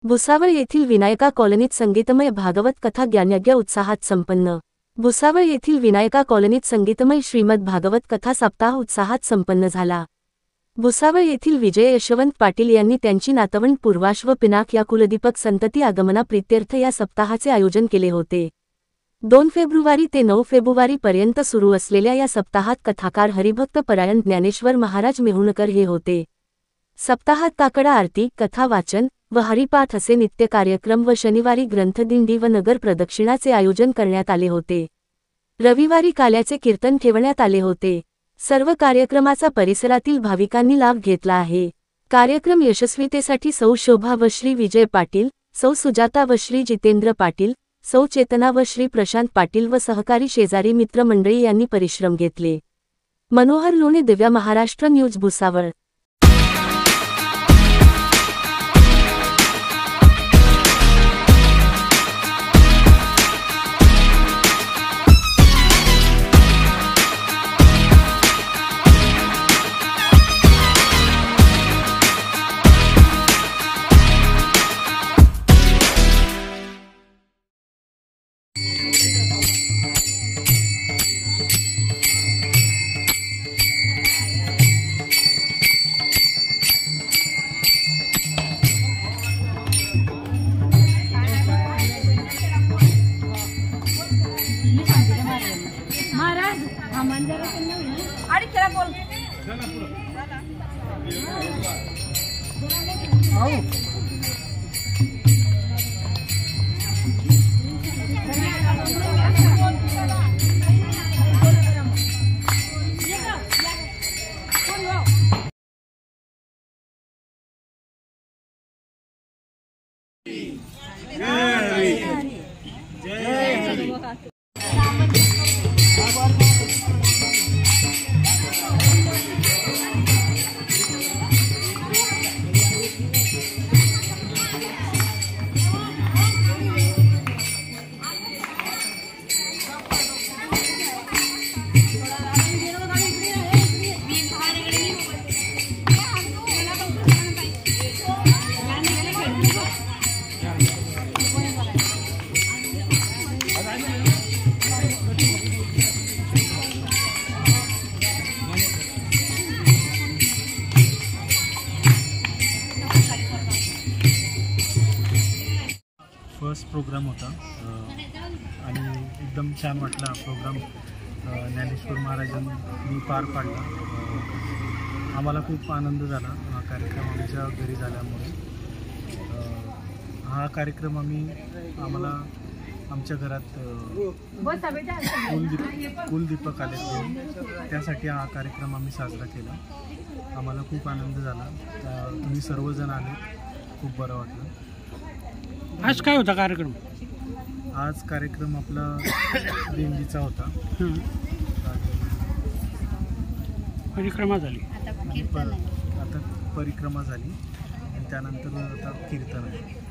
भुसावळ येथील विनायका कॉलनीत संगीतमय भागवत कथा ज्ञानयज्ञ उत्साहात संपन्न। भुसावळ येथील विनायका कॉलनीत संगीतमय श्रीमद भागवत कथा सप्ताह उत्साहात संपन्न झाला। भुसावळ येथील विजय यशवंत पाटील यांनी त्यांची नातवंड पूर्वाश व पिनाक या कुलदीपक संतती आगमना प्रीत्यर्थ या सप्ताहाचे आयोजन केले होते। 2 फेब्रुवारी ते 9 फेब्रुवारी पर्यंत सुरू असलेल्या या सप्ताहात कथाकार हरिभक्त परायण ज्ञानेश्वर महाराज मेहुणकर हे होते। सप्ताहात काकडा आरती, कथा वाचन व हरिपाठ असे नित्य कार्यक्रम व शनिवारी ग्रंथदिंडी व नगर प्रदक्षिणाचे आयोजन करण्यात आले होते। रविवारी काल्याचे कीर्तन ठेवण्यात आले होते। सर्व कार्यक्रमाचा परिसरातील भाविकांनी लाभ घेतला आहे। कार्यक्रम यशस्वीतेसाठी सौ शोभा व श्री विजय पाटील, सौ सुजाता व श्री जितेंद्र पाटील, सौ चेतना व श्री प्रशांत पाटील व सहकारी शेजारी मित्र मंडळी यांनी परिश्रम घेतले। Manohar Lone, Divya Maharashtra news, Bhusawal. First programme होता आणि एकदम छान वाटला प्रोग्राम। ज्ञानेश्वर महाराजांनी पार पाडला। आम्हाला खूप आनंद झाला हा कार्यक्रम आमच्या घरी झाल्यामुळे। हा कार्यक्रम आम्हाला आमच्या घरात कुलदीपक आले, त्यासाठी हा कार्यक्रम आम्ही साजरा केला। आम्हाला खूप आनंद झाला। तुम्ही सर्वजण आले, खूप बरं वाटलं। आज काय होता कार्यक्रम? आज कार्यक्रम आपला दिंडीचा होता। परिक्रमा झाली, आता परिक्रमा झाली आणि त्यानंतर आता कीर्तन आहे।